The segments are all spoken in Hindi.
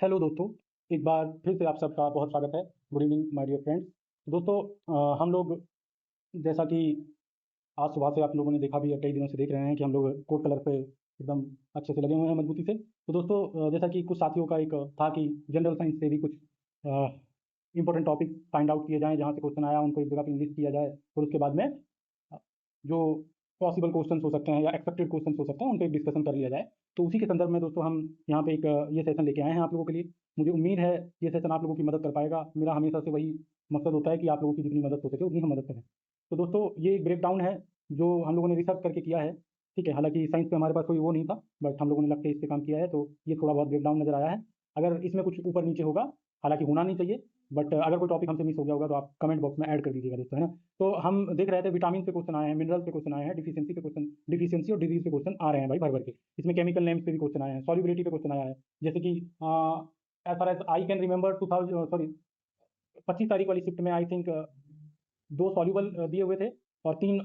हेलो दोस्तों, एक बार फिर से आप सबका बहुत स्वागत है। Good evening my dear friends. दोस्तों, हम लोग जैसा कि आज सुबह से आप लोगों ने देखा भी है, कई दिनों से देख रहे हैं कि हम लोग कोड कलर पे एकदम अच्छे से लगे हुए हैं मजबूती से। तो दोस्तों, जैसा कि कुछ साथियों का एक था कि जनरल साइंस से भी कुछ इंपॉर्टेंट टॉपिक फाइंड आउट किए जाएँ, जहाँ से क्वेश्चन आया उनको एक जगह पे लिस्ट किया जाए और उसके बाद में जो पॉसिबल क्वेश्चंस हो सकते हैं या एक्सपेक्टेड क्वेश्चंस हो सकते हैं, उन पे डिस्कशन कर लिया जाए। तो उसी के संदर्भ में दोस्तों हम यहाँ पे एक ये सेशन लेके आए हैं आप लोगों के लिए। मुझे उम्मीद है ये सेशन आप लोगों की मदद कर पाएगा। मेरा हमेशा से वही मकसद होता है कि आप लोगों की जितनी मदद हो सके उतनी हम मदद करें। तो दोस्तों, ये एक ब्रेक डाउन है जो हम लोगों ने रिसर्च करके किया है। ठीक है, हालांकि साइंस पे हमारे पास कोई वो नहीं था, बट हम लोगों ने लग के इस पे काम किया है, तो ये थोड़ा बहुत ब्रेक डाउन नजर आया है। अगर इसमें कुछ ऊपर नीचे होगा, हालांकि होना नहीं चाहिए, बट अगर कोई टॉपिक हमसे मिस हो गया होगा तो आप कमेंट बॉक्स में ऐड कर दीजिएगा दोस्तों, है ना। तो हम देख रहे थे विटामिन पे क्वेश्चन आए हैं, मिनरल पे क्वेश्चन आए हैं, डिफिशियंसी पे क्वेश्चन, डिफिशियंसी और डिजीज पे क्वेश्चन आ रहे हैं भाई भर भर के। इसमें केमिकल नेम्स पे भी क्वेश्चन आए हैं, सॉल्युबिलिटी पे क्वेश्चन आया है। जैसे कि as far as I can remember 2000 sorry 25 तारीख वाली शिफ्ट में आई थिंक दो सॉल्यूबल दिए हुए थे और तीन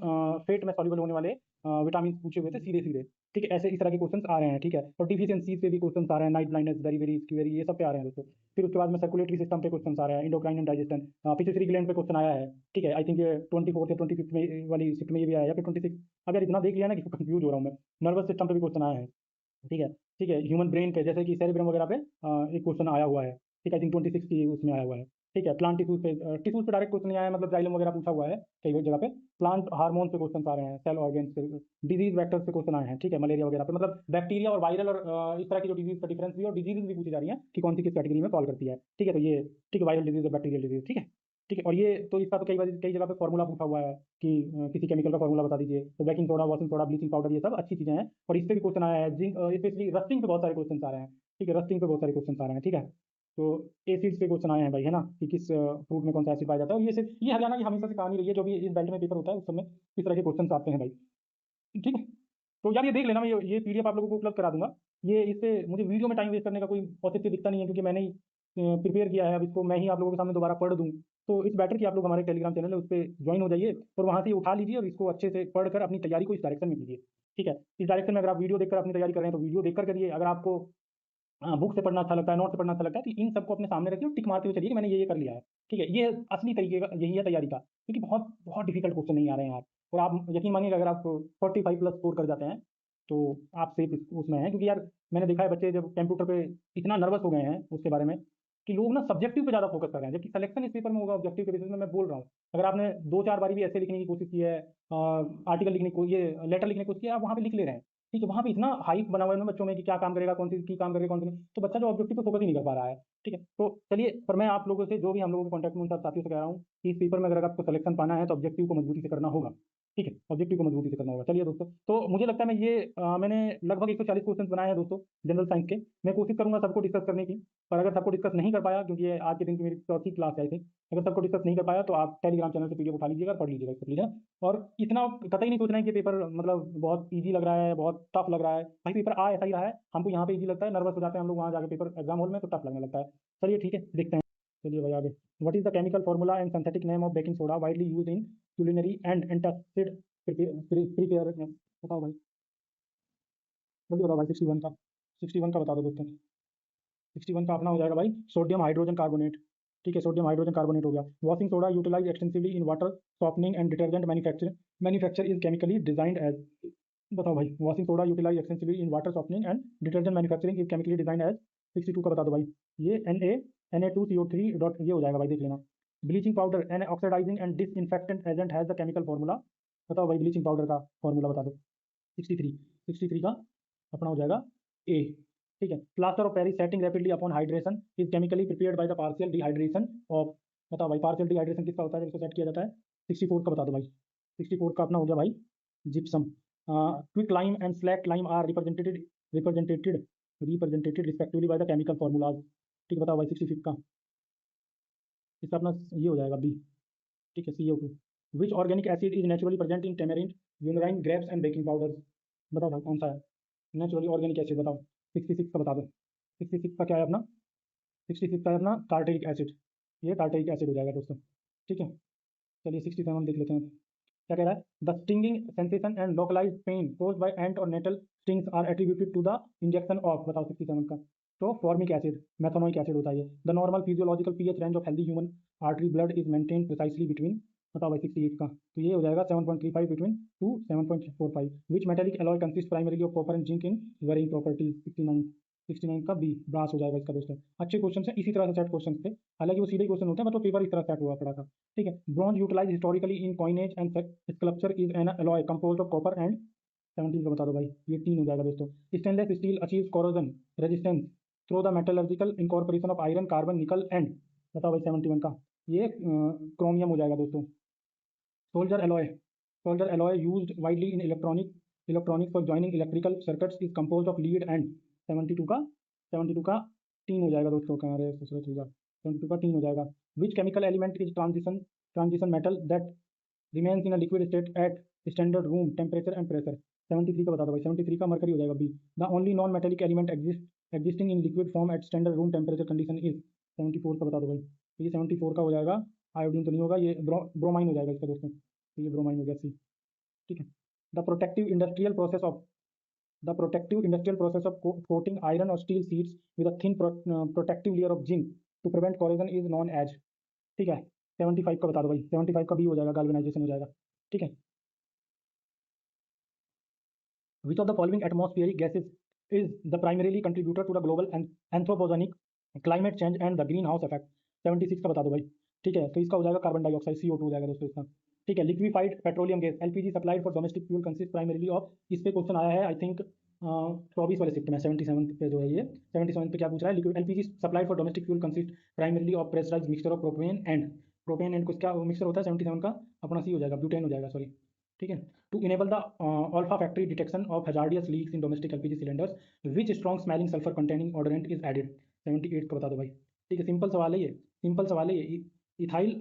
फेट में सॉल्यूबल होने वाले विटामिन पूछे हुए थे सीधे सीधे। ठीक है, ऐसे इस तरह के क्वेश्चंस आ रहे हैं। ठीक है, और डिफिशियंसी पे भी क्वेश्चंस आ रहे हैं, नाइट ब्लाइंडनेस, वेरी वेरी स्क्वेरी, ये सब पे आ रहे हैं दोस्तों। फिर उसके बाद में सर्कुलेटरी सिस्टम पे क्वेश्चन आ रहे हैं, endocrine and digestion, pituitary gland पे क्वेश्चन आया है। ठीक है, आई थिंक ये 24 या 25 में वाली शिफ्ट में ये भी आया है, या फिर 26। अगर इतना देख लिया ना कि कंफ्यूज हो रहा हूँ मैं। नर्वस सिस्टम पे भी क्वेश्चन आया है। ठीक है, ठीक है, ह्यूमन ब्रेन पे जैसे कि सेरेब्रम वगैरह पे एक क्वेश्चन आया हुआ है। ठीक है, आई थिंक 26 की उसमें आया हुआ है। ठीक है, प्लांट टिश्यूज पे डायरेक्ट क्वेश्चन नहीं आया, मतलब जाइलम वगैरह पूछा हुआ है कई जगह पे। प्लांट हार्मोन पे क्वेश्चन आ रहे हैं, सेल ऑर्गेन्स पे, डिजीज वेक्टर्स पे क्वेश्चन आए हैं। ठीक है, मलेरिया वगैरह पे, मतलब बैक्टीरिया और वायरल और इस तरह की जो डिजीज का डिफरेंस भी, और डिजीज भी पूछी जा रही है कि कौन सी किस कैटेगरी में फॉल करती है। ठीक है, तो ये ठीक है, वायरल डिजीज और बैक्टीरियल डिजीज। ठीक है, ठीक है, और ये तो इसका तो कई जगह पे फॉर्मूला पूछा हुआ है कि किसी केमिकल का फॉर्मूला बता दीजिए। तो baking soda, washing soda, bleaching powder, ये सब अच्छी चीजें हैं। और इस पे भी क्वेश्चन आया है, जिंक, स्पेशली रस्टिंग पे बहुत सारे क्वेश्चन आ रहे हैं। ठीक है, रस्टिंग पे बहुत सारे क्वेश्चन आ रहे हैं। ठीक है, तो एसिड्स पे क्वेश्चन आए हैं भाई, है ना, कि किस फ्रूट में कौन सा एसिड पाया जाता है। और ये सिर्फ ये हरियाणा की हमेशा से कहानी रही है, जो भी इस बेल्ट में पेपर होता है उस समय इस तरह के क्वेश्चन आते हैं भाई। ठीक है, तो यार ये देख लेना, मैं ये पीडीएफ आप लोगों को उपलब्ध करा दूंगा। ये इससे मुझे वीडियो में टाइम वेस्ट करने का कोई औचित्य दिखता नहीं है, क्योंकि मैंने ही प्रिपेयर किया है। अब इसको मैं ही आप लोगों के सामने दोबारा पढ़ दूं, तो इट्स बेटर कि आप लोग हमारे टेलीग्राम चैनल है उस पर ज्वाइन हो जाइए और वहां से उठा लीजिए और इसको अच्छे से पढ़कर अपनी तैयारी को इस डायरेक्शन में कीजिए। ठीक है, इस डायरेक्शन में अगर आप वीडियो देखकर अपनी तैयारी कर रहे हैं तो वीडियो देखकर करिए। अगर आपको बुक से पढ़ना अच्छा लगता है, नोट से पढ़ना अच्छा लगता है, तो इन सबको अपने सामने रखिए और टिक मारते हुए चलिए कि मैंने ये कर लिया है। ठीक है, ये असली तरीके का यही है तैयारी का, क्योंकि बहुत बहुत डिफिकल्ट क्वेश्चन नहीं आ रहे हैं यार। और आप यकीन मानिएगा, अगर आप 45+ स्कोर कर जाते हैं तो आप सेफ उसमें हैं। क्योंकि यार मैंने देखा है बच्चे जब कंप्यूटर पे इतना नर्वस हो गए हैं उसके बारे में, कि लोग ना सब्जेक्टिव पे ज़्यादा फोकस कर रहे हैं, जबकि सिलेक्शन इस पेपर में होगा ऑब्जेक्टिव के बेसिस में। मैं बोल रहा हूँ, अगर आपने 2-4 बारी भी ऐसे लिखने की कोशिश की है, आर्टिकल लिखने को, ये लेटर लिखने की कोशिश की है, आप वहाँ पे लिख ले रहे हैं। ठीक है, वहाँ पे इतना हाइप बना हुआ है ना बच्चों में कि क्या काम करेगा, कौन सी की काम करेगा, कौन सी नहीं, तो बच्चा जो ऑब्जेक्टिव पे फोकस ही नहीं कर पा रहा है। ठीक है, तो चलिए, पर मैं आप लोगों से, जो भी हम लोगों के कॉन्टैक्ट में उन सब साथियों से कह रहा हूँ कि इस पेपर में अगर आपको सिलेक्शन पाना है तो ऑब्जेक्टिव को मजबूती से करना होगा। ठीक है, ऑब्जेक्टिव को मजबूती से करना होगा। चलिए दोस्तों, तो मुझे लगता है मैंने लगभग 140 क्वेश्चन बनाए हैं दोस्तों जनरल साइंस के। मैं कोशिश करूंगा सबको डिस्कस करने की, पर अगर सबको डिस्कस नहीं कर पाया, क्योंकि ये आज के दिन की मेरी चौथी क्लास है, अगर सबको डिस्कस नहीं कर पाया तो आप टेलीग्राम चैनल से पीडीएफ उठा लीजिएगा, पढ़ लीजिएगा प्लीज, है ना। और इतना कतई नहीं सोचना है कि पेपर मतलब बहुत इजी लग रहा है, बहुत टफ लग रहा है। भाई पेपर आ ऐसा ही रहा है, हमको यहाँ पे इजी लगता है, नर्वस हो जाते हैं हम लोग वहाँ जाके पेपर एग्जाम हॉल में, तो टफ लगने लगता है। चलिए ठीक है, देखते हैं। चलिए भाई आगे। What is the chemical formula and synthetic name of baking soda widely use in culinary and antacid prepare, बताओ भाई, जल्दी बताओ भाई। 61 का बता दो दोस्तों। 61 का अपना हो जाएगा भाई, सोडियम हाइड्रोजन कार्बोनेट। ठीक है, सोडियम हाइड्रोजन कार्बोनेट हो गया। Washing soda utilize extensively in water softening and detergent manufacture is chemically designed as, बताओ भाई, washing soda utilize extensively in water softening and detergent manufacturing is chemically designed as. 62 का बता दो भाई। ये Na2CO3 डॉट ये हो जाएगा भाई, देख लेना। Bleaching powder an oxidizing and disinfectant agent has the chemical formula, बताओ भाई ब्लीचिंग पाउडर का फॉर्मूला बता दो। 63 का अपना हो जाएगा ए। ठीक है, plaster of Paris setting rapidly upon hydration is chemically prepared by the partial dehydration of, बताओ भाई पार्शियल डिहाइड्रेशन किसका होता है जिसको सेट किया जाता है। 64 का बता दो भाई। 64 का अपना हो गया भाई, gypsum. Quick lime and slack lime are represented represented respectively by the chemical formulas. ठीक है, बताओ भाई 65 का, इसका अपना ये हो जाएगा बी। ठीक है, CO2। Which organic acid is naturally present in tamarind, unripe, grapes and baking powder, बताओ भाई कौन सा है नेचुरली ऑर्गेनिक एसिड, बताओ। 66 का बता दो। 66 का क्या है अपना, 66 का है अपना टार्टेरिक एसिड। ये टार्टेरिक एसिड हो जाएगा दोस्तों। ठीक है, चलिए 67 देख लेते हैं, क्या कह रहा है। The stinging sensation and localised pain caused by ant और nettle stings are attributed to the injection of, बताओ 67 का। तो फॉर्मिक एसिड, मेथनोइक एसिड होता है ये। The normal physiological pH range of healthy human artery blood is maintain precisely between, बताओ भाई 68 का, तो ये हो जाएगा 7.35 between to 7.45। Which metallic alloy consist primarily of copper and zinc in varying properties, 69 का बी ब्रास हो जाएगा इसका दोस्तों। अच्छे क्वेश्चन है, इसी तरह से सेट क्वेश्चन थे, हालांकि वो सीधे क्वेश्चन होते हैं, मतलब पेपर इस तरह सेट हुआ पड़ा था। ठीक है, bronze utilize historically in coinage and sculpture is an alloy composed of copper and, 17 का बता दो भाई, ये 3 हो जाएगा दोस्तों। Stainless steel achieves corrosion resistance through the metallurgical incorporation of iron, carbon, निकल एंड, बताओ भाई 71 का, ये क्रोमियम हो जाएगा दोस्तों। Soldier alloy used widely in electronics for joining electrical circuits is composed of lead and, 72 का 3 हो जाएगा दोस्तों, कहाँ रहे 72 का 3 हो जाएगा। Which chemical element is transition metal that remains in a liquid state at standard room temperature and pressure, 73 का बता दो भाई, 73 का मरकरी हो जाएगा B. The only non metallic element existing in liquid form at standard room temperature condition is, 74 का बता दो भाई, तो ये 74 का हो जाएगा, आयोडीन तो नहीं होगा, ये ब्रोमाइन हो जाएगा इसका दोस्तों, तो ये ब्रोमाइन हो गया सी। ठीक है, the protective industrial process of coating iron or steel sheets with a thin protective layer of zinc to prevent corrosion is known as, ठीक है, 75 का बता दो भाई, 75 का बी हो जाएगा, galvanization हो जाएगा। ठीक है, which of the following atmospheric gases is the primarily contributor to the global and anthropogenic climate change and the greenhouse effect, 76 का बता दो भाई। ठीक है, तो इसका हो जाएगा कार्बन डाइऑक्साइड, CO2 हो जाएगा दोस्तों इसका। ठीक है, liquefied petroleum gas LPG supplied for domestic fuel consist primarily of, इस पे क्वेश्चन आया है आई थिंक 24 वाले शिफ्ट में, 77 पे जो है ये 77 पे क्या पूछ रहा है, liquid LPG supplied for domestic fuel consist primarily of pressurized mixture of propane and कुछ क्या मिक्सचर होता है, 77 का अपना सी हो जाएगा, ब्यूटेन हो जाएगा, सॉरी। ठीक है, to enable the olfactory detection of hazardous leaks in domestic LPG cylinders which strong smelling sulphur containing odorant is added, 78 का बता दो भाई। ठीक है, सिंपल सवाल है ये, सिंपल सवाल है ये। इथाइल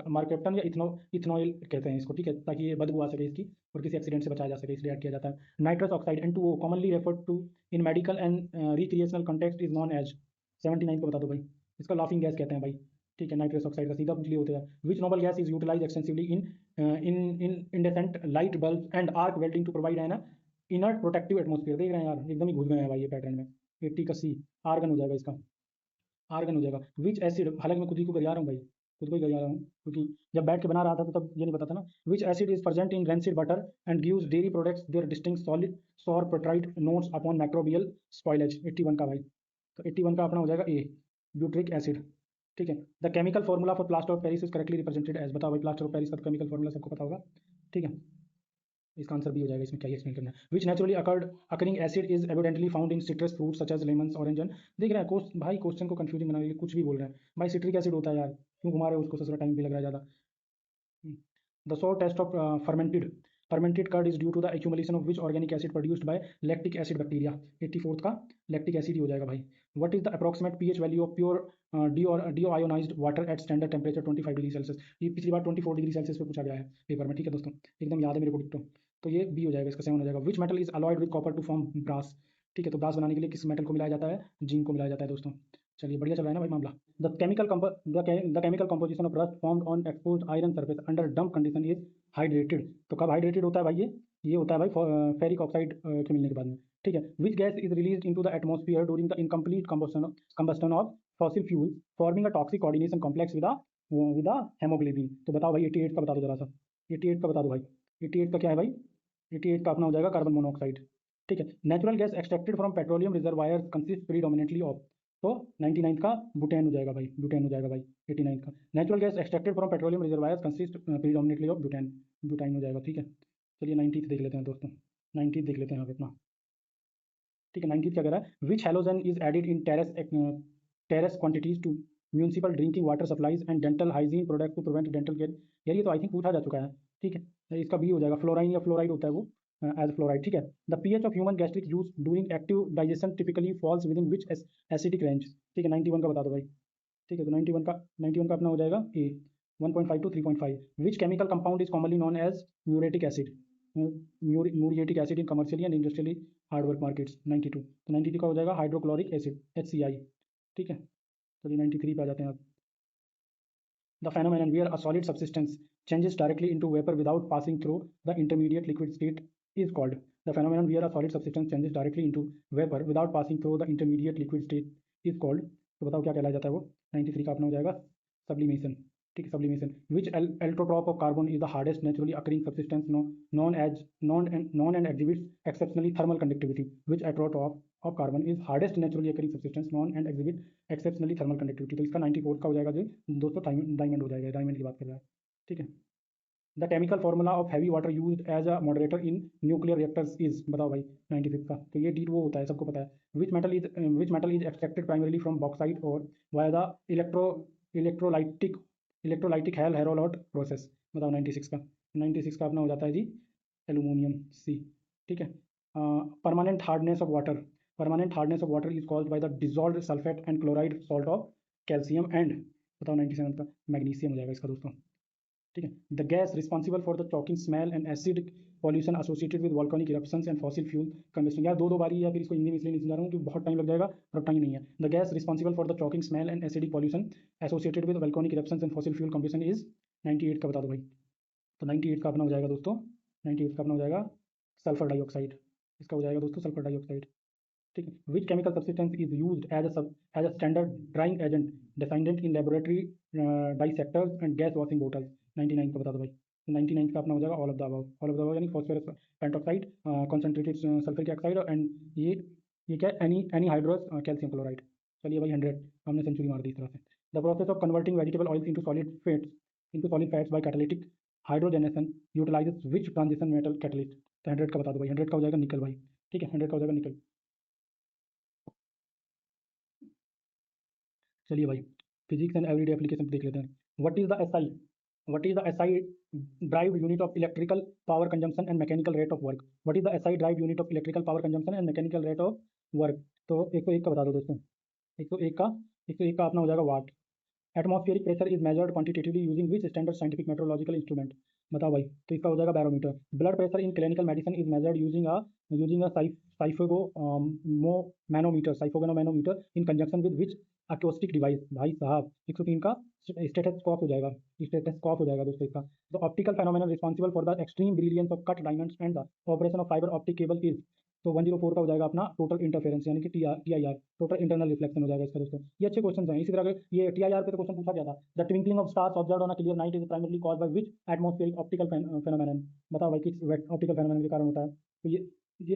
मार्केप्टन या इथनॉइल कहते हैं इसको। ठीक है, ताकि ये बदबू आ सके इसकी और किसी एक्सीडेंट से बचाया जा सके, इसलिए ऐड किया जाता है। Nitrous oxide N2O commonly referred to in medical and recreational context is known as, 79 को बता दो भाई, इसका लाफिंग गैस कहते हैं भाई। ठीक है, नाइट्रस ऑक्साइड का सीधा पूछ लिया होता है। Which noble gas is utilise extensively in incandescent light bulb and arc welding to provide an inert protective atmosphere, देख रहे हैं यार, एकदम ही घुस गए हैं भाई ये पैटर्न में। 80 का सी, आर्गन हो जाएगा इसका, आर्गन हो जाएगा। विच एसिड, हालांकि मैं खुद ही को गरिया रहा हूँ भाई, खुद को ही गरिया रहा हूँ, क्योंकि जब बैठ के बना रहा था तो तब ये नहीं पता था ना। Which acid is present in rancid butter and gives dairy products their distinct solid sour putrid notes upon microbial spoilage, 81 का भाई, तो 81 का अपना हो जाएगा ए, ब्यूट्रिक एसिड। ठीक है, the chemical formula for plaster of Paris is correctly represented as, बताओ भाई प्लास्टर ऑफ पेरिस का केमिकल फॉर्मूला सबको पता होगा। ठीक है, इसका आंसर भी हो जाएगा, इसमें क्या एक्सप्लेन करना है। Which naturally occurring acid is evidently found in citrus fruit such as lemons, orange and, देख रहे हैं भाई क्वेश्चन को कंफ्यूजिंग बनाने के लिए कुछ भी बोल रहे हैं भाई, सिट्रिक एसिड होता है यार, क्यों घुमा रहे हो उसको, ससुरा टाइम भी लग रहा है ज़्यादा। The sore test of fermented curd is due to the accumulation of which organic acid produced by lactic acid bacteria, 84th का lactic acid ही हो जाएगा भाई। What is the approximate pH value of pure deionized water at standard temperature 25 degree Celsius, ये पिछली बार 24 डिग्री सेल्सियस पे पूछा गया है पेपर में। ठीक है दोस्तों, एकदम याद है मेरे को डिट्टो, तो ये बी हो जाएगा, इसका 7 हो जाएगा। Which metal is alloyed with copper to form brass, ठीक है, तो ब्रास बनाने के लिए किस मेटल को मिलाया जाता है, जिंक को मिलाया जाता है दोस्तों। चलिए बढ़िया चल रहा है ना भाई मामला। The chemical composition of rust formed on exposed iron surface under dump condition is hydrated, तो कब हाइड्रेटेड होता है भाई, ये होता है भाई फेरिक ऑक्साइड के मिलने के बाद में। ठीक है, which gas is release into the atmosphere during the incomplete combustion of fossil fuel forming a toxic coordination complex with haemoglobin, तो बताओ भाई 88 का बता दो जरा सा, 88 का बता दो भाई, 88 का क्या है भाई, 88 का अपना हो जाएगा कार्बन मोनोऑक्साइड। ठीक है, natural gas extracted from petroleum reservoirs consist predominantly of, तो 99 का बुटेन हो जाएगा भाई, बुटेन हो जाएगा भाई 89 का। Natural gas extracted from petroleum reservoirs consist predominantly of butane, butane हो जाएगा। ठीक है, चलिए 90 देख लेते हैं दोस्तों, 90 देख लेते हैं आप अपना। ठीक है, 90 क्या कह रहा है, which halogen is added in trace quantities to municipal drinking water supplies and dental hygiene product to prevent dental care, यार ये तो आई थिंक पूछा जा चुका है। ठीक है, इसका बी हो जाएगा, फ्लोराइन या फ्लोराइड होता है वो एज फ्लोराइड। ठीक है, the pH of human gastric juice during active digestion typically falls within which acidic range, ठीक है 91 का बता दो भाई। ठीक है, तो 91 का अपना हो जाएगा A, 1.5 to 3.5। Which chemical compound is commonly known as muriatic acid, muriatic acid in commercially and industrially hard work markets, 92, तो 92 का हो जाएगा हाइड्रोक्लोरिक एसिड HCl। ठीक है, चलिए 93 पे आ जाते हैं आप। The phenomenon where a solid substance changes directly into vapor without passing through the intermediate liquid state is called? The phenomenon where a solid substance changes directly into vapor without passing through the intermediate liquid state is called. तो बताओ क्या कहलाया जाता है वो? 93 का अपना हो जाएगा sublimation. ठीक है, sublimation. Which allotrope of carbon is the hardest naturally occurring substance known and exhibits exceptionally thermal conductivity? Which allotrope of carbon is hardest naturally occurring substance known and exhibit exceptionally thermal conductivity? तो इसका 94 का हो जाएगा जो दोस्तों डायमंड हो जाएगा, डायमंड की बात कर रहा है. ठीक है. The chemical formula of heavy water used as a moderator in nuclear reactors is, बताओ भाई 95 का. तो ये डी वो होता है, सबको पता है. Which metal is extracted primarily from bauxite or via the electrolytic Hall Heroult process? बताओ 96 का. 96 का अपना हो जाता है जी एल्यूमिनियम सी. ठीक है. Permanent hardness of water is called by the dissolved sulphate and chloride salt of calcium and, बताओ 97 का मैग्नीशियम हो जाएगा इसका दोस्तों. ठीक है. The gas responsible for the choking smell and acid pollution associated with volcanic eruptions and fossil fuel combustion. यार दो बारी या फिर इसको हिंदी में इसलिए नहीं समझा रहा हूँ कि बहुत टाइम लग जाएगा और टाइम नहीं है. The gas responsible for the choking smell and acidic pollution associated with volcanic eruptions and fossil fuel combustion is 98 का बता दो भाई. तो 98 का अपना हो जाएगा दोस्तों, 98 का अपना हो जाएगा सल्फर डाइऑक्साइड. इसका हो जाएगा दोस्तों सल्फर डाइऑक्साइड. ठीक है. Which chemical substance is used as a standard drying agent desiccant in laboratory desiccators and gas washing bottles? 99 का बता दो भाई. 99 का अपना हो जाएगा ऑल ऑफ द अबव यानी phosphorus pentoxide, concentrated sulphuric oxide and ये क्या एनी हाइड्रोस कैल्शियम क्लोराइड. चलिए भाई 100 हमने सेंचुरी मार दी इस तरह से. The process of converting vegetable oils into solid fats by catalytic hydrogenation utilizes which transition metal catalyst? तो 100 का बता दो भाई. 100 का हो जाएगा निकल भाई. ठीक है, 100 का हो जाएगा निकल. चलिए भाई फिजिक्स एंड एवरीडे एप्लीकेशन देख लेते हैं. What is the SI drive unit of electrical power consumption and mechanical rate of work? What is the SI drive unit of electrical power consumption and mechanical rate of work? तो 101 का बता दो दोस्तों. 101 का अपना हो जाएगा watt. Atmospheric pressure is measured quantitatively using which standard scientific meteorological instrument? बताओ भाई. तो इसका हो जाएगा barometer. Blood pressure in clinical medicine is measured using a sphygmomanometer in conjunction with which acoustic device? भाई साहब 103 का स्टेथोस्कोप हो जाएगा. स्टेथोस्कोप हो जाएगा दोस्तों इसका. तो optical phenomenon responsible for the extreme brilliance of cut diamonds and the operation of fibre optic cable is? तो 104 का हो जाएगा अपना टोटल इंटरफेरेंस यानी कि TIR, टोटल इंटरनल रिफ्लेक्शन हो जाएगा इसका दोस्तों. ये अच्छे क्वेश्चन हैं. इसी तरह ये TIR पे तो क्वेश्चन पूछा गया था. The twinkling of stars observed on a clear night is primarily caused by which atmospheric optical phenomenon? बताओ भाई किस ऑप्टिकल फेनोमेनन के कारण होता है? तो ये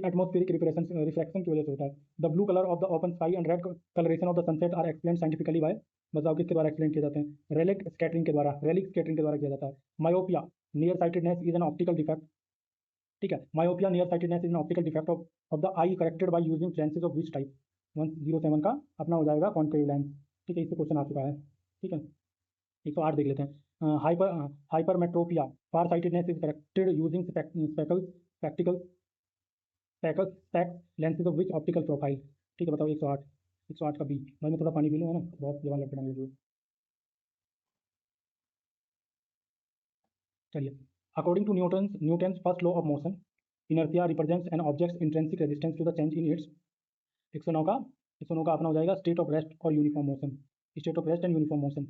एटमॉस्फेरिक रिफ्लेक्शन की वजह से होता है. The blue colour of the open sky and red colouration of the sunset are explain scientifically by? बताओ किसके द्वारा एक्सप्लेन किए जाते हैं? रेलिक स्कैटरिंग के द्वारा किया जाता है. Myopia near sightedness is an optical defect. ठीक है. Myopia near sightedness is an optical defect of the I corrected by using lenses of which type? 107 का अपना हो जाएगा कॉन्केव लेंस. ठीक है, इससे क्वेश्चन आ चुका है. ठीक है. 108 देख लेते हैं. Hypermetropia far sightedness is corrected using specs lenses of which optical profile? ठीक है, बताओ 108 का बी. भाई मैं थोड़ा पानी पी लूँ, है ना, बहुत जवान लगता है. चलिए. According to Newton's first law of motion, inertia represents an object's intrinsic resistance to the change in its. 109 का अपना हो जाएगा स्टेट ऑफ रेस्ट और uniform motion. State of rest and uniform motion.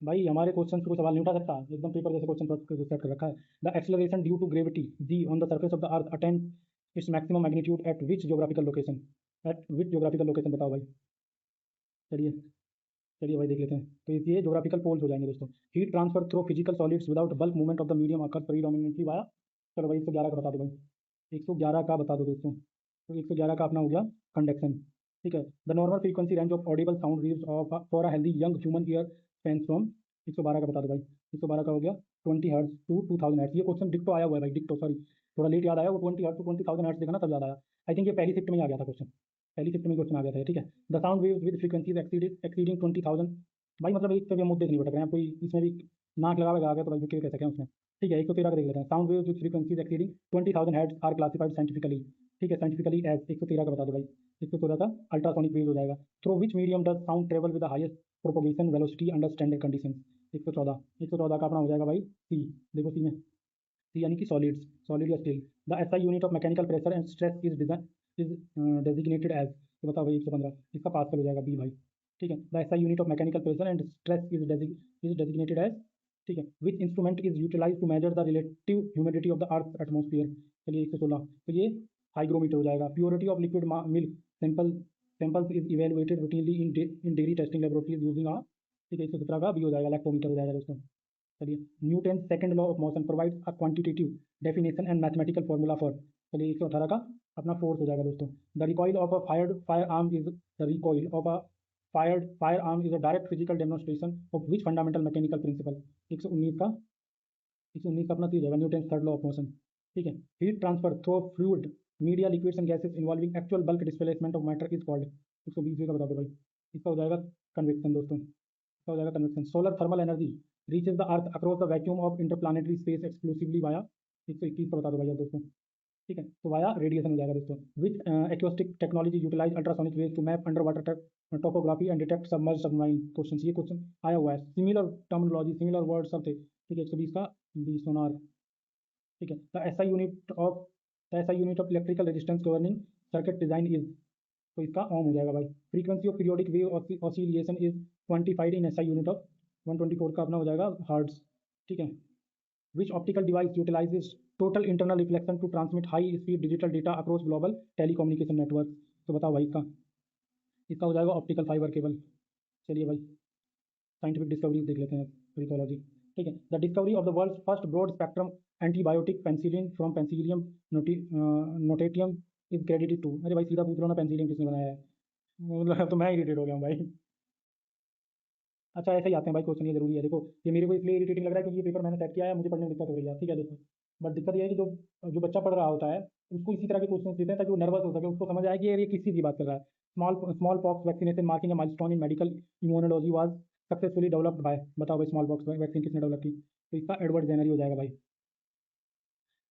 भाई हमारे क्वेश्चन को सवाल नहीं उठा सकता, एकदम पेपर जैसे क्वेश्चन सेट कर रखा है. The acceleration due to gravity g on the surface of the earth attend its maximum magnitude at which geographical location? बताओ भाई. चलिए भाई देख लेते हैं. तो ये ज्योग्राफिकल पोल्स हो जाएंगे दोस्तों. Heat transfer through physical solids without bulk movement of the medium occur predominantly via? चलो भाई 111 का बता दो भाई. 111 का बता दो दोस्तों. तो 111 का अपना हो गया कंडक्शन. ठीक है. The normal frequency range of Audible sound waves of for a healthy young human ear Spence from? 112 का बता दो भाई. 112 का हो गया 20 हर्ट्ज टू 2000 हर्ट्ज. ये क्वेश्चन डिक्टो आया हुआ है भाई, डिक्टो, सॉरी थोड़ा लेट याद आया. वो 20 हर्ट्ज टू 20,000 हर्ट्ज देखा ना, तब याद आया. आई थिंक ये पहली शिफ्ट में ही आ गया था क्वेश्चन. पहली शिफ्ट में क्वेश्चन आ गया था. ठीक है. The sound waves with frequencies exceeding 20,000. भाई मतलब एक पे भी हम मुद्दे नहीं भटक रहे हैं. कोई इसमें भी नाक लगा गया तो भाई क्या कह सकें उसमें. ठीक है. 113 का देख लेते हैं. Sound waves with frequencies exceeding 20,000 hertz are classified scientifically. ठीक है, साइंटिफिकली एज. 113 का बता दो भाई. 114 का अल्ट्रासोनिक वेव हो जाएगा. Through which medium does sound travel with the highest propagation velocity under standard condition? 114 का अपना हो जाएगा भाई सी. देखो सी में, सी यानी कि सॉलिड या steel. The SI unit of mechanical pressure and stress is designated as? तो बताओ भाई 115. इसका पास्कल हो जाएगा बी भाई. ठीक है. The SI unit of mechanical pressure and stress is designated as? ठीक है. Which instrument is utilise to measure the relative humidity of the earth atmosphere? चलिए 116, तो ये हाइग्रोमीटर हो जाएगा। Purity of liquid milk samples is evaluated routinely in dairy testing laboratories using uh, ठीक है 117 का बी हो जाएगा, लैक्टोमीटर हो जाएगा दोस्तों। चलिए Newton second law of motion provides a quantitative definition and mathematical formula for, चलिए 118 का अपना फोर्स हो जाएगा दोस्तों। The recoil of a firearm is the recoil of a firearm is a direct physical demonstration of which fundamental mechanical principle, 119 का 119 का अपना सी हो जाएगा, Newton third law of motion. ठीक है, heat transfer through fluid media liquids and gases involving actual bulk displacement of matter is called, 120 का बता दो भाई। इसका हो जाएगा कन्वेक्शन दोस्तों, इसका हो जाएगा convection. Solar thermal energy reaches the earth across the vacuum of interplanetary space exclusively via, 121 का बता दो भैया दोस्तों। ठीक है, तो वाया रेडिएशन हो जाएगा दोस्तों। Which acoustic technology utilise ultrasonic wave to map under water topography and detect submerged submarine question, ये क्वेश्चन आया हुआ है। सिमिलर टर्मिनोलॉजी सिमिलर वर्ड सब थे। ठीक है, 120 का बी सोनार। ठीक है, the SI unit of electrical resistance governing circuit design is, तो इसका ओम हो जाएगा भाई। Frequency of periodic wave oscillation is quantified in SI unit of, 124 का अपना हो जाएगा हर्ट्ज। ठीक है, which optical device utilises total internal reflection to transmit high speed digital data across global telecommunication network, तो बताओ भाई इसका, इसका हो जाएगा ऑप्टिकल फाइबर केबल। चलिए भाई साइंटिफिक डिस्कवरीज देख लेते हैं, रिकोलॉजी। ठीक है, the discovery of the world first broad spectrum antibiotic penicillin from penicillium notatum is credited to, अरे भाई सीधा पूछ लो ना पेंसिलियम किसने बनाया है, मतलब तो मैं इरिटेट हो गया हूँ भाई। अच्छा ऐसे ही आते हैं भाई क्वेश्चन, ये जरूरी है देखो, ये मेरे को इसलिए इरिटेटिंग लग रहा है क्योंकि ये पेपर मैंने सेट किया है, मुझे पढ़ने में दिक्कत हो रही है। ठीक है देखो, बट दिक्कत ये है कि जो जो बच्चा पढ़ रहा होता है उसको इसी तरह के क्वेश्चन देते हैं ताकि वो नर्वस हो सके, उसको समझ आए कि ये किस चीज़ की बात कर रहा है। Smallpox vaccination marking a milestone in medical immunology was successfully developed by, बताओ भाई स्मॉल पॉक्स वैक्सीन किसने डेवलप की, तो इसका एडवर्ड जेनर ही हो जाएगा भाई।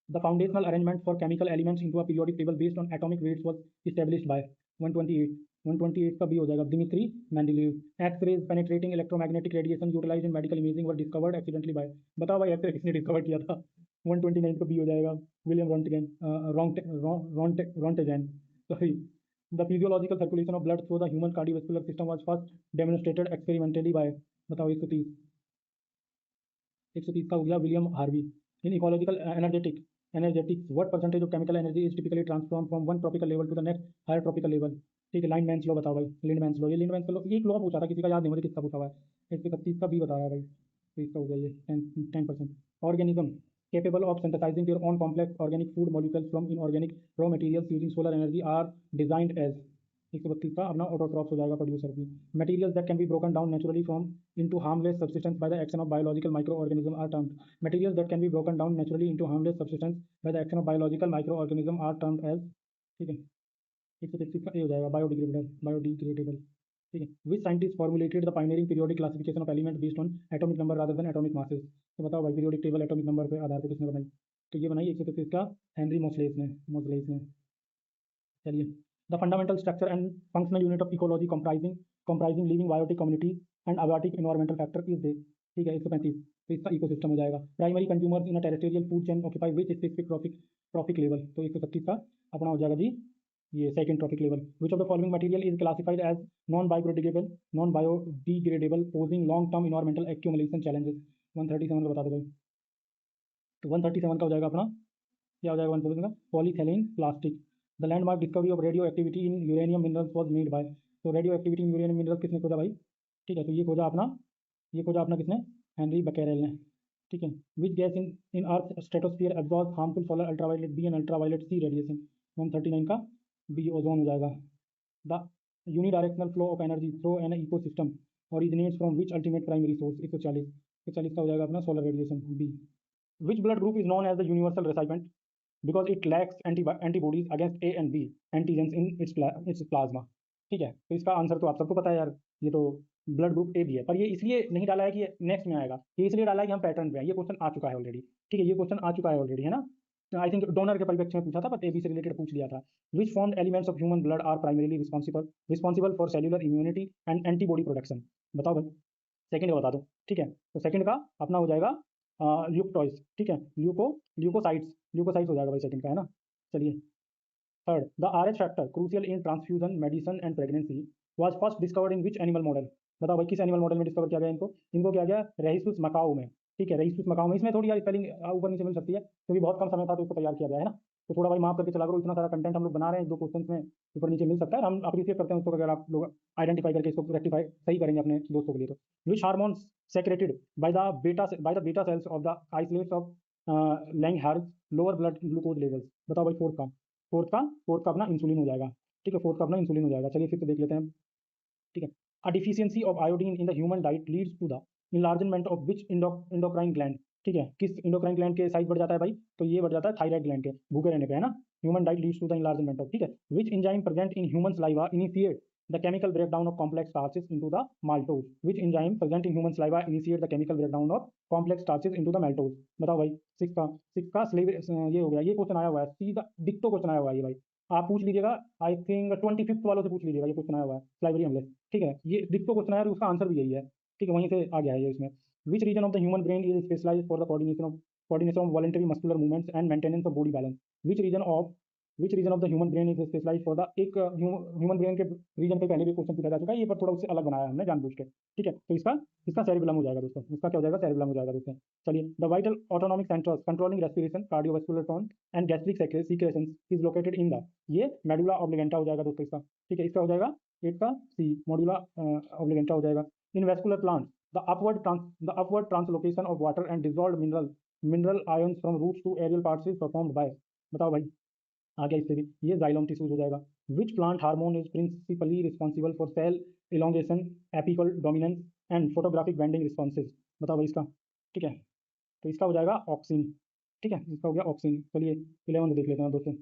The foundational arrangement for chemical elements into a periodic table based on atomic weights was established by, 128, 128 का बी हो जाएगा, Dmitri Mendeleev. X rays penetrating electromagnetic radiation utilized in medical imaging were discovered accidentally bye, बताओ भाई एक्स रे किसने डिस्कवर किया था, 129 का बी हो जाएगा, William Roentgen. Sorry, the physiological circulation of blood through the human cardiovascular system was first demonstrated experimentally by, बताओ 130, 130 का हो गया William Harvey. In ecological energetics what percentage of chemical energy is typically transform from one tropical level to the next higher tropical level, ठीक है लाइनमैन्स लॉ बताओ भाई, लिंडमैन्स लॉ, ये लिंडमैन्स लॉ ये एक लॉ पूछा था, किसी का याद नहीं मुझे किसका पूछा हुआ है, 131 का बी बताया भाई, तो इसका हो जाइए 10%। Organism capable of synthesizing their own complex organic food molecules from inorganic raw materials using solar energy are designed as, 132 का अपना ऑटोट्रॉप्स हो जाएगा प्रोड्यूसर की। materials that can be broken down naturally from into harmless substance by the action of biological microorganism are termed, materials that can be broken down naturally into harmless substance by the action of biological microorganism are termed as, ठीक है 133 का ये हो जाएगा बायोडिग्रेडेबल। ठीक है, which scientist formulated the pioneering periodic classification of element based on atomic number rather than atomic masses, तो बताओ भाई पीरियोडिक टेबल एटॉमिक नंबर पे आधार पे किसने बनाई, तो ये बनाई 133 का हेनरी मोसलेस ने। चलिए, the fundamental structure and functional unit of ecology comprising living biotic communities and abiotic environmental factor is the, ठीक है 135, तो इसका इकोसिस्टम हो जाएगा। Primary consumers in a terrestrial food chain occupy which specific trophic level, तो 136 का अपना हो जाएगा जी ये second trophic level. Which of the following material is classified as non biodegradable posing long term environmental accumulation challenges, 137 का बता दो भाई, तो 137 का हो जाएगा अपना, क्या हो जाएगा 137 का, polyethylene plastic. The landmark discovery of radioactivity in uranium minerals was made by, तो radioactivity in uranium minerals किसने खोजा भाई, ठीक है तो ये खोजा अपना किसने, हेनरी बकेरेल ने। ठीक है, which gas in earth stratosphere absorb harmful solar ultraviolet B and ultraviolet C radiation, 139 का बी ओजोन हो जाएगा। The unidirectional flow of energy through an ecosystem originates from which ultimate primary source, 140 का हो जाएगा अपना solar radiation B. Which blood group is known as the universal recipient because it lacks antibodies against A and B antigens in its plasma, ठीक है तो इसका आंसर तो आप सबको पता है यार, ये तो ब्लड ग्रुप ए भी है, पर ये इसलिए नहीं डाला है कि नेक्स्ट में आएगा, ये इसलिए डाला है कि हम पैटर्न पे हैं, ये क्वेश्चन आ चुका है ऑलरेडी। ठीक है, ये क्वेश्चन आ चुका है ऑलरेडी, है ना, आई थिंक डोनर के परिप्रेक्ष्य में पूछा था, बट ए बी से रिलेटेड पूछ लिया था। Which formed elements of human blood are primarily responsible for cellular immunity and antibody production, बताओ भाई, सेकंड का बता दो। ठीक है, तो सेकंड का अपना हो जाएगा ल्यूकोटॉइस, ठीक है ल्यूकोसाइट्स हो जाएगा भाई सेकंड का, है ना। चलिए third, the R H factor crucial in transfusion medicine and pregnancy was first discovered in which animal model, बताओ भाई किस एनिमल मॉडल में डिस्कवर किया गया इनको किया गया रेहिसुस मकाओ में। ठीक है, रेहिसुस मकाओ में, इसमें थोड़ी यार स्पेलिंग ऊपर नीचे मिल सकती है क्योंकि बहुत कम समय था तो इसको तैयार किया गया है ना। तो थोड़ा भाई माफ करके चला करो, इतना सारा कंटेंट हम लोग बना रहे हैं, 2 क्वेश्चन में ऊपर नीचे मिल सकता है, हम अप्रिशिएट करते हैं उसको अगर आप लोग आइडेंटिफाई करके इसको रेक्टिफाई सही करेंगे अपने दोस्तों के लिए। तो which hormones secreted by the beta cells of the islets of Langerhans lower blood glucose levels. बताओ भाई फोर्थ का अपना इंसुलिन हो जाएगा। ठीक है, फोर्थ का अपना इंसुलिन हो जाएगा। चलिए फिर से देख लेते हैं। ठीक है, a deficiency of iodine in the human diet leads to the enlargement of which endocrine gland. ठीक है, किस इंडोक्राइन ग्लैंड के साइज बढ़ जाता है भाई, तो ये बढ़ जाता है थायराइड ग्लैंड के, भूखे रहने पे, है ना। Human diet leads to the enlargement of, ठीक है, which enzyme present in human saliva initiate the chemical breakdown of complex starches into the maltose, which enzyme present in human saliva initiate the chemical breakdown of complex starches into the maltose। बताओ भाई, सिक्स का स्लेव ये हो गया, ये क्वेश्चन आया हुआ है सीधा डिक्टो क्वेश्चन आया हुआ है ये भाई, आप पूछ लीजिएगा, आई थिंक 25th वालों से पूछ लीजिएगा, ये क्वेश्चन आया हुआ है स्लाइवरी अम्लेस। ठीक है, ये डिक्टो क्वेश्चन आया और उसका आंसर भी यही है। ठीक है, वहीं से आ गया है ये इसमें। Which region of the human brain is specialized for the coordination of voluntary muscular movements and maintenance of body balance. Which region of the human brain is specialize for the, एक ह्यूमन ब्रेन के रीजन पे पहले भी क्वेश्चन पूछा जा चुका है, ये पर थोड़ा उससे अलग बनाया हमने जानबूझ के। ठीक है, तो इसका इसका सेरिबेलम हो जाएगा दोस्तों, इसका क्या हो जाएगा, सेरिबेलम हो जाएगा दोस्तों। चलिए, the vital autonomic centres controlling respiration, cardiovascular tone and gastric secretion is located in the, ये मेडुला ऑब्लिगेंटा हो जाएगा दोस्तों इसका। ठीक है, इसका हो जाएगा 8 का सी, मोडुला ऑब्लिगेंटा हो जाएगा। In vascular plant the upward translocation of water and dissolved mineral ions from roots to aerial parts is performed by. बताओ भाई, आगे इससे भी ये जाइलम टिश्यूज हो जाएगा। Which plant hormone is principally responsible for sale elongation, apical dominance and photographic bending responses. बताओ भाई इसका। ठीक है, तो इसका हो जाएगा ऑक्सिन। ठीक है, इसका हो गया ऑक्सिन। चलिए 11 देख लेते हैं दोस्तों।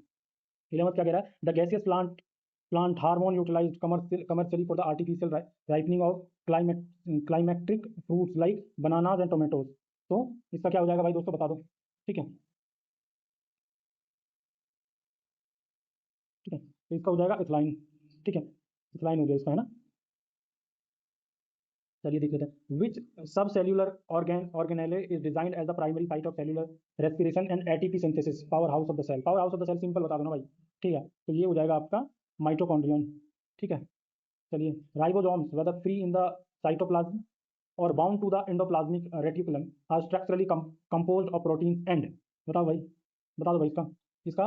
11 क्या कह रहा है, the gaseous plant hormone utilised commercially for the artificial ripening of climacteric fruits like bananas and tomatoes. तो इसका क्या हो जाएगा भाई दोस्तों, बता दो। ठीक है, ठीक है, तो इसका हो जाएगा इथलाइन। ठीक है, इथलाइन हो गया इसका, है ना। चलिए देख लेते हैं। Which subcellular organelle is designed as the primary site of cellular respiration and ATP synthesis, power house of the cell. Power house of the cell simple बता दो ना भाई। ठीक है, तो ये हो जाएगा आपका माइटोकॉन्ड्रियन। ठीक है, चलिए, ribosomes whether free in the cytoplasm और bound to the endoplasmic reticulum are structurally composed of protein and. बताओ भाई, बता दो भाई इसका। इसका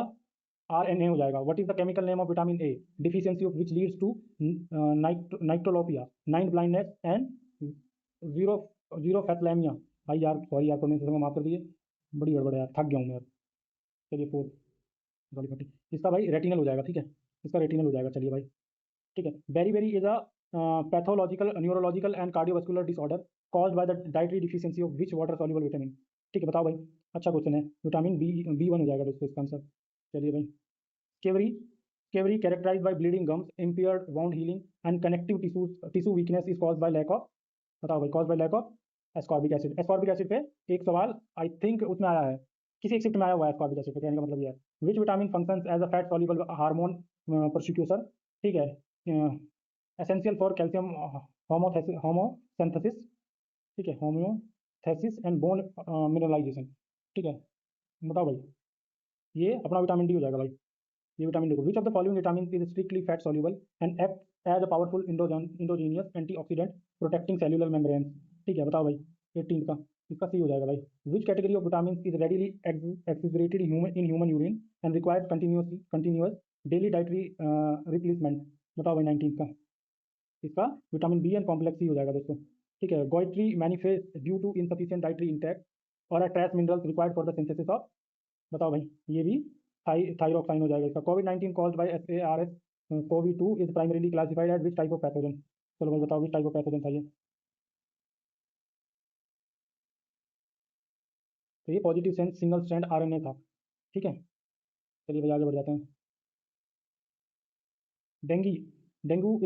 RNA हो जाएगा। What is the chemical name of vitamin A, deficiency of which leads to nyctalopia, night blindness and xero xerophthalmia. भाई यार सॉरी यार, प्रोनाउंसिएशन में माफ कर दीजिए, बड़ी गड़बड़ है यार, थक गया हूँ मैं यार। चलिए 4 सॉरी 40, इसका भाई रेटिनल हो जाएगा। ठीक है, इसका रेटिनल हो जाएगा। चलिए भाई, ठीक है, beri is a pathological neurological and cardiovascular disorder caused by the dietary deficiency of which water soluble vitamin. ठीक है, बताओ भाई, अच्छा क्वेश्चन है। विटामिन B1 हो जाएगा दोस्तों इसका आंसर। चलिए भाई, scurvy scurvy characterised by bleeding gums, impaired wound healing and connective tissue weakness is caused by lack of। बताओ भाई, caused by lack of ascorbic acid. Ascorbic acid पे एक सवाल आई थिंक उसमें आया है, किसी एक शिफ्ट में आया हुआ है एस्कॉर्बिक एसिड पे, कहने का मतलब ये है। Which vitamin functions as a fat soluble hormone precursor. ठीक है, एसेंशियल फॉर कैल्शियम होमोसिंथेसिस। ठीक है, होम्योथेसिस एंड बोन मिनरलाइजेशन। ठीक है, बताओ भाई, ये अपना विटामिन डी हो जाएगा भाई। ये विटामिन डी को, which of the following vitamin is strictly fat soluble and act as a powerful endogenous antioxidant protecting cellular membrane. ठीक है, बताओ भाई 18 का, इसका सी हो जाएगा भाई। Which category of vitamin is readily excreted in human urine and required continuous daily dietary replacement. बताओ भाई 19 का, इसका vitamin B and complex C हो जाएगा दोस्तों। ठीक है, goitre manifest due to insufficient dietary intake और a trace minerals required for the synthesis of. बताओ भाई, ये भी थायरोक्साइन हो जाएगा इसका। कोविड-19 caused by SARS CoV-2 is primarily classified as which type of pathogen. चलो भाई बताओ, विच टाइप ऑफ पैथोजन था ये। तो ये positive sense single strand RNA था। ठीक है, चलिए भाई आगे बढ़ जाते हैं। Dengue dengue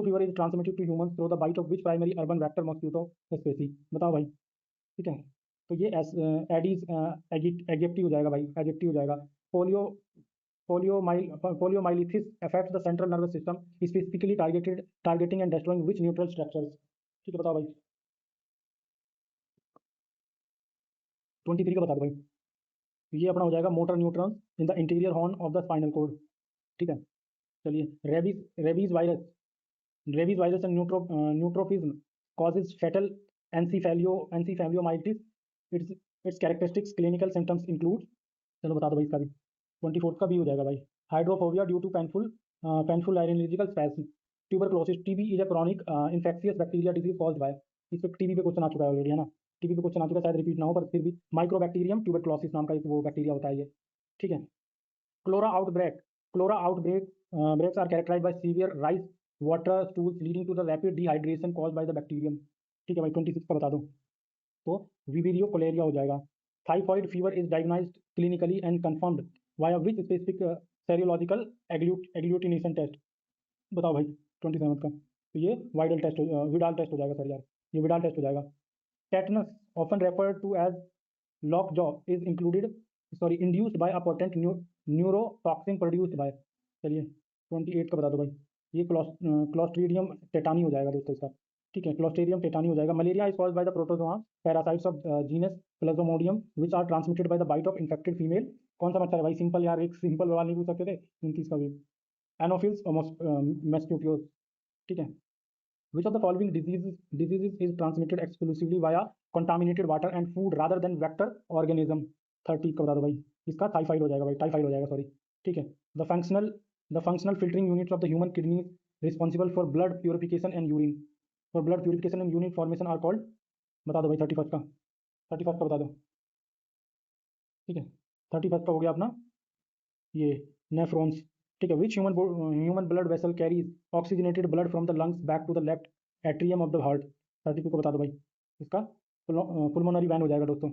fever is transmitted to humans through the bite of which primary urban vector mosquito species. बताओ भाई। ठीक है, तो ये एडीज एजिप्टी हो जाएगा भाई, एजिप्टी हो जाएगा। Polio poliomyelitis affects the central nervous system, specifically targeting and destroying which neutral structures। ठीक है, बताओ भाई 23 का बता दो भाई। ये अपना हो जाएगा motor neurons in the interior horn of the spinal cord. ठीक है, चलिए, rabies virus and neurotropism causes fatal encephalomyelitis। Its characteristics clinical symptoms include. चलो बता दो भाई इसका भी। 24 का बी हो जाएगा भाई। Hydrophobia due to painful laryngeal spasm. Tuberculosis, TB is a chronic infectious bacteria disease caused by. इस पे टीबी पे क्वेश्चन आ चुका है ऑलरेडी, है ना। टीबी पे क्वेश्चन आ चुका है, शायद रिपीट ना हो, पर फिर भी माइक्रोबैक्टीरियम ट्यूबरक्लोसिस नाम का एक वो बैक्टीरिया होता है ये, ठीक है। Cholera outbreak, cholera outbreak breaks are characterised by severe rice water stools leading to the rapid dehydration caused by the bacterium. ठीक है भाई, 26 का बता दो। तो विवेरियो कोलेरिया हो जाएगा। Typhoid fever is diagnosed clinically and confirmed via which specific serological agglutination test. बताओ भाई 27 का। तो ये वाइडल टेस्ट विडाल टेस्ट हो जाएगा सर यार, ये विडाल टेस्ट हो जाएगा। Tetanus often referred to as lock jaw is included induced by a potent neurotoxin produced by. चलिए 28 का बता दो भाई। ये क्लॉस्ट्रीडियम टेटानी हो जाएगा दोस्तों इसका, ठीक है। क्लॉस्ट्रीडियम टेटानी हो जाएगा। Malaria is caused by the protozoa parasites of genus Plasmodium which are transmitted by the bite of infected female. कौन सा मच्छर है भाई? सिंपल यार, एक सिंपल सवाल नहीं पूछ सकते थे। 29 का भी एनोफिल्स मस्क्यूटियोस, ठीक है। Which of the following diseases is transmitted exclusively via contaminated water and food rather than vector organism? 30 का बता दो भाई। इसका टाइफाइड हो जाएगा भाई, टाइफाइड हो जाएगा, सॉरी, ठीक है। The functional filtering units of the human kidney responsible for blood purification and urine for blood purification and urine formation are called. बता दो भाई 31 का, 31 का बता दो, ठीक है। 31 का हो गया अपना ये नेफ्रॉन्स, ठीक है। Which human blood vessel carries oxygenated blood from the lungs back to the left atrium of the heart. 32 को बता दो भाई। इसका पुल्मोनरी वैन हो जाएगा दोस्तों,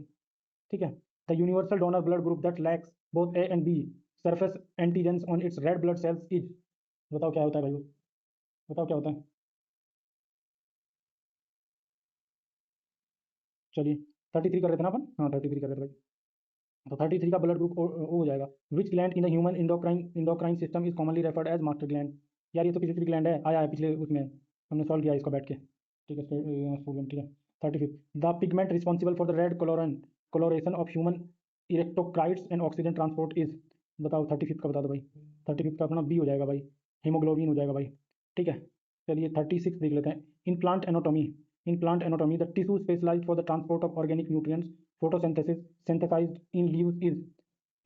ठीक है। The universal donor blood group that lacks both A and B surface antigens on its red blood cells is. बताओ क्या होता है भाई वो, बताओ क्या होता है। चलिए 33 कर रहे थे ना अपन, हाँ 33 कर रहे थे भाई। तो 33 का ब्लड ग्रुप हो जाएगा। Which gland in the human endocrine system is commonly referred as master gland. यार ये तो पिछली ग्लैंड है, आया है पिछले उसमें, हमने सॉल्व किया इसको बैठ के, ठीक है। स्टूडेंट, ठीक है। 35 the pigment responsible for the red colouration of human erythrocytes and oxygen transport is. बताओ 35 का बता दो भाई। 35 का अपना बी हो जाएगा भाई, हीमोग्लोबिन हो जाएगा भाई, ठीक है। चलिए 36 देख लेते हैं। In plant anatomy the tissue specialized for the transport of organic nutrients photosynthesis synthesized in leaves is.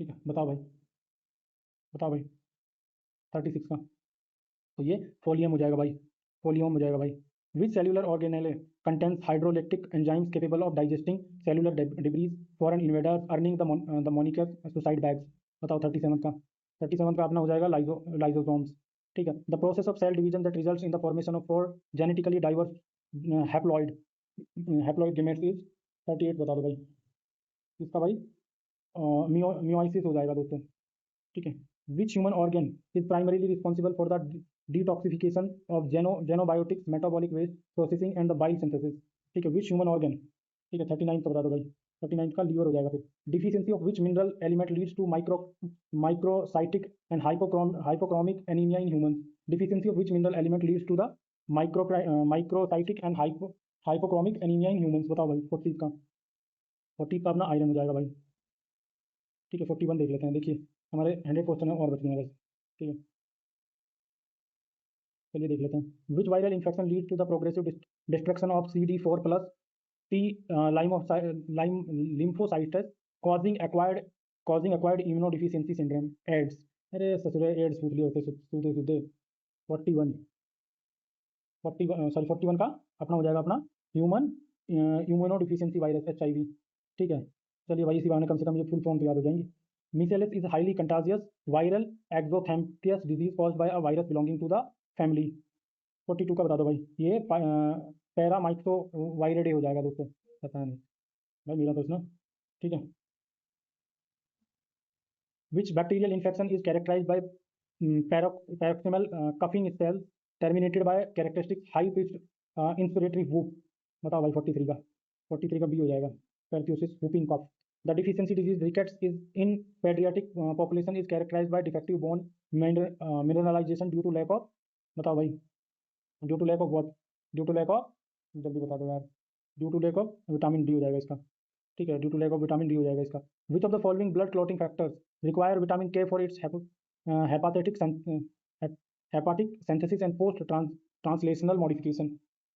ठीक है, बताओ भाई, बताओ भाई 36 का। तो ये फोलियम हो जाएगा भाई, फोलियम हो जाएगा भाई। Which cellular organelle contains hydrolytic enzymes capable of digesting cellular debris foreign invaders earning the moniker suicide bags. बताओ 37 का। 37 का अपना हो जाएगा लाइजोसोम्स, ठीक है। The process of cell division that results in the formation of 4 genetically diverse haploid haploid gametes is. 38 बता दो भाई। इसका भाई मियोसिस हो जाएगा दोस्तों, ठीक है। Which human organ is primarily responsible for the detoxification of xenobiotics metabolic waste processing and the bile synthesis. ठीक है, विच ह्यूमन ऑर्गन, ठीक है। 39 का बता दो भाई। 39 का लीवर हो जाएगा फिर। Deficiency of which mineral element leads to microcytic and hypochromic anaemia in human. Deficiency of which mineral element leads to the microcytic and hypochromic anaemia in human. बताओ भाई 40 का। 40 का अपना आयरन हो जाएगा भाई, ठीक है। 41 देख लेते हैं, देखिए हमारे 100 क्वेश्चन है और बच गए हैं बस, ठीक है। चलिए देख लेते हैं। Which viral infection lead to the progressive destruction of CD4 plus T lime lymphocytes causing acquired immunodeficiency syndrome AIDS. अरे ससुरे एड्स पूछ लिए होते सीधे सीधे। 41 41 का अपना हो जाएगा अपना ह्यूमन इम्यूनोडिफिशियंसी वायरस HIV, ठीक है। चलिए भाई इसी बहाने कम से कम ये फुल फॉर्म तो याद हो जाएंगे। Measles is a highly contagious viral exophthalmos disease caused by a virus belonging to the family। 42 का बता दो भाई। ये पैरामाइक्रो वायरडे हो जाएगा दोस्तों, पता नहीं भाई, मेरा तो सुनो, ठीक है। Which bacterial infection is characterized by paroxysmal coughing spells terminated by characteristic high pitched inspiratory whoop। बताओ भाई 43 का। 43 का बी हो जाएगा, pertussis whooping cough। The deficiency disease rickets is in pediatric population is characterized by defective bone mineralization due to lack of। बताओ भाई due to lack of what? due to lack of, जल्दी बता दो यार। due to lack of vitamin D हो जाएगा इसका, ठीक है। Due to lack of vitamin D हो जाएगा इसका। Which of the following blood clotting factors require vitamin K for its hepatic synthesis and post translational modification.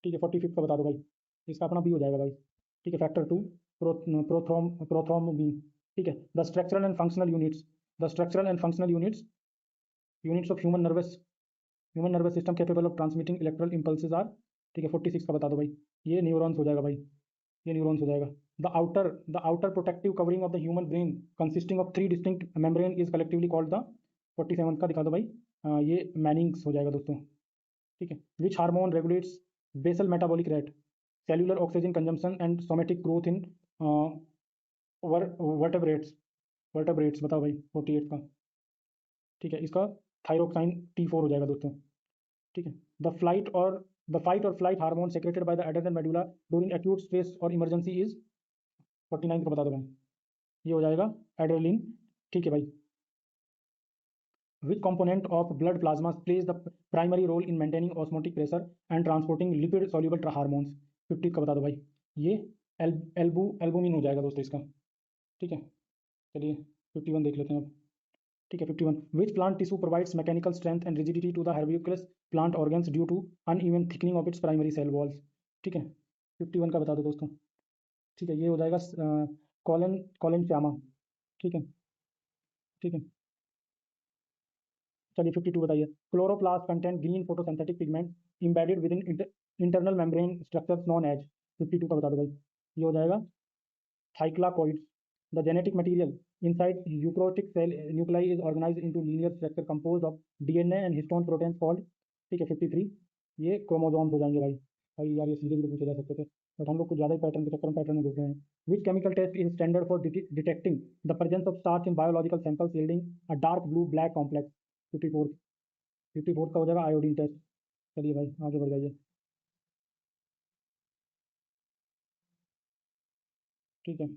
ठीक है 45 का बता दो भाई। इसका अपना बी हो जाएगा भाई, ठीक है। फैक्टर 2 प्रोथ्रोम्बिन, ठीक है। The structural and functional units the structural and functional units of human nervous system capable of transmitting electrical impulses are, ठीक है 46 का बता दो भाई, ये न्यूरॉन्स हो जाएगा भाई, ये न्यूरॉन्स हो जाएगा। The outer protective covering of the human brain consisting of 3 distinct membrane is collectively called the, 47 का दिखा दो भाई, ये मैनिंग्स हो जाएगा दोस्तों, ठीक है। Which hormone regulates basal metabolic rate, cellular oxygen consumption and somatic growth in vertebrates बताओ भाई 48 का, ठीक है। इसका थायरोक्साइन T4 हो जाएगा दोस्तों, ठीक है। द फाइट और flight hormone secreted by the adrenal medulla during acute stress और इमरजेंसी इज, 49 का बता दो भाई, ये हो जाएगा एड्रेनलिन, ठीक है भाई। विच component of blood plasma plays the primary role in maintaining osmotic pressure and transporting lipid soluble hormones, 50 का बता दो भाई, ये एल्बुमिन हो जाएगा दोस्तों इसका, ठीक है। चलिए 51 देख लेते हैं अब, ठीक है। 51 which plant tissue provides mechanical strength and rigidity to the herbaceous plant organs due to uneven thickening of its primary cell walls, ठीक है। 51 का बता दो दोस्तों, ठीक है, ये हो जाएगा कॉलन श्यामा, ठीक है, ठीक है। चलिए 52 बताइए, chloroplast content green photosynthetic pigment embedded with in internal membrane structures known as, 52 का बता दो भाई, ये हो जाएगा thylakoids. The genetic material inside eukaryotic cell nuclei is organised into linear structure composed of DNA and histone proteins called, ठीक है। 53 ये क्रोमोसोम्स हो जाएंगे भाई, भाई यार ये सीधे भी पूछे जा सकते थे, बट हम लोग कुछ ज़्यादा ही पैटर्न के चक्कर में पैटर्न में घुस गए हैं। Which chemical test is standard for detecting the presence of starch in biological samples yielding a dark blue black complex, 54 का हो जाएगा आयोडीन टेस्ट। चलिए भाई आगे बढ़ जाइए, ठीक है।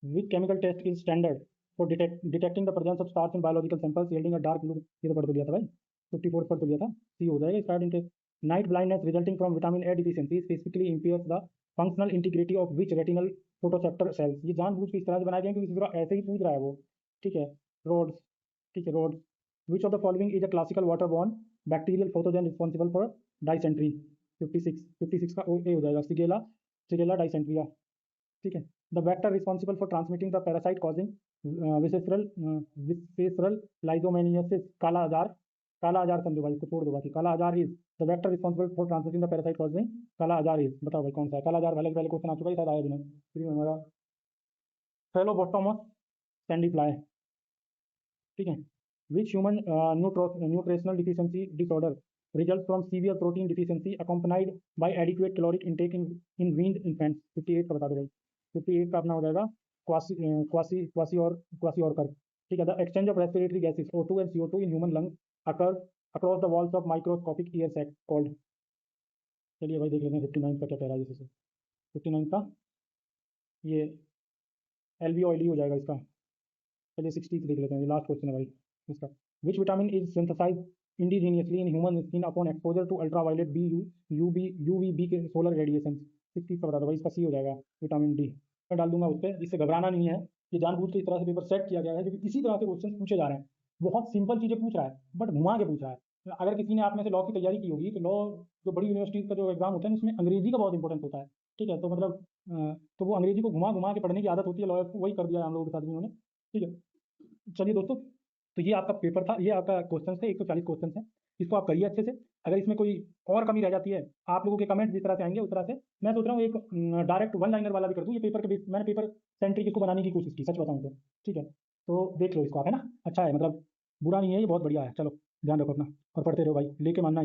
Which chemical test is standard for detecting the presence of starch in biological samples yielding a dark blue, ये तो पढ़ तो लिया था भाई, 54 पर तो लिया था, सी हो जाएगा स्टार्ट इंटेस्ट। Night blindness resulting from vitamin A deficiency specifically impairs the functional integrity of which retinal photoreceptor cells, ये जानबूझ के इस तरह से बनाए गए क्योंकि इस तरह ऐसे ही पूछ रहा है वो, ठीक है। रोड्स, ठीक है rods. Which of the following is a classical water borne bacterial pathogen responsible for dysentery, 56 का ए हो जाएगा सिगेला डाइसेंट्रिया, ठीक है। The vector responsible for transmitting the parasite causing visceral leishmaniasis, kala azar समझो भाई, इसको छोड़ दो बाकी, काला आजार is the vector responsible for transmitting the parasite causing काला आजार इज, बताओ भाई कौन सा है काला आजार, पहले पहले क्वेश्चन आ चुका है शायद आया भी नहीं, फिर हमारा फेलोबोटोमस सैंडी फ्लाई, ठीक है। Which human nutritional deficiency disorder result from severe protein deficiency accompanied by adequate caloric intake in weaned infants, 58 का बता दो भाई, 58 का अपना हो जाएगा क्वासी और कर, ठीक है। The exchange of respiratory gases O2 and CO2 in human lung occur across the walls of microscopic air sac called, चलिए भाई देख लेते हैं 59 का क्या कह रहा है जैसे, 59 का ये एल्वियोइली हो जाएगा इसका। चलिए 60 देख लेते हैं, लास्ट क्वेश्चन है भाई इसका। Which vitamin is synthesized indigenously in human skin upon exposure to ultraviolet B UVB के सोलर रेडिएशन, 60 का बता दो भाई, इसका सी हो जाएगा विटामिन डी। मैं डाल दूंगा उस पर, इससे घबराना नहीं है, ये जानबूझ के इस तरह से पेपर सेट किया गया है क्योंकि इसी तरह से क्वेश्चन पूछे जा रहे हैं, बहुत सिंपल चीज़ें पूछ रहा है बट घुमा के पूछ रहा है। अगर किसी ने आप में से लॉ की तैयारी की होगी तो लॉ जो बड़ी यूनिवर्सिटीज़ का जो एग्जाम होता है उसमें अंग्रेजी का बहुत इंपॉर्टेंस होता है, ठीक है। तो मतलब तो वो अंग्रेजी को घुमा घुमा के पढ़ने की आदत होती है, लॉयर को वही कर दिया हम लोगों के साथ भी उन्होंने, ठीक है। चलिए दोस्तों, तो ये आपका पेपर था, ये आपका क्वेश्चन थे, 140 क्वेश्चन हैं, इसको आप करिए अच्छे से। अगर इसमें कोई और कमी रह जाती है, आप लोगों के कमेंट जिस तरह से आएंगे उस तरह से मैं सोच रहा हूँ एक डायरेक्ट वन लाइनर वाला भी कर दूँ, ये पेपर के बेस मैंने पेपर सेंट्रिक इसको बनाने की कोशिश की, सच बताऊँ तो, ठीक है। तो देख लो इसको आप, है ना, अच्छा है, मतलब बुरा नहीं है, ये बहुत बढ़िया है। चलो ध्यान रखो अपना और पढ़ते रहो भाई, लेके मानना।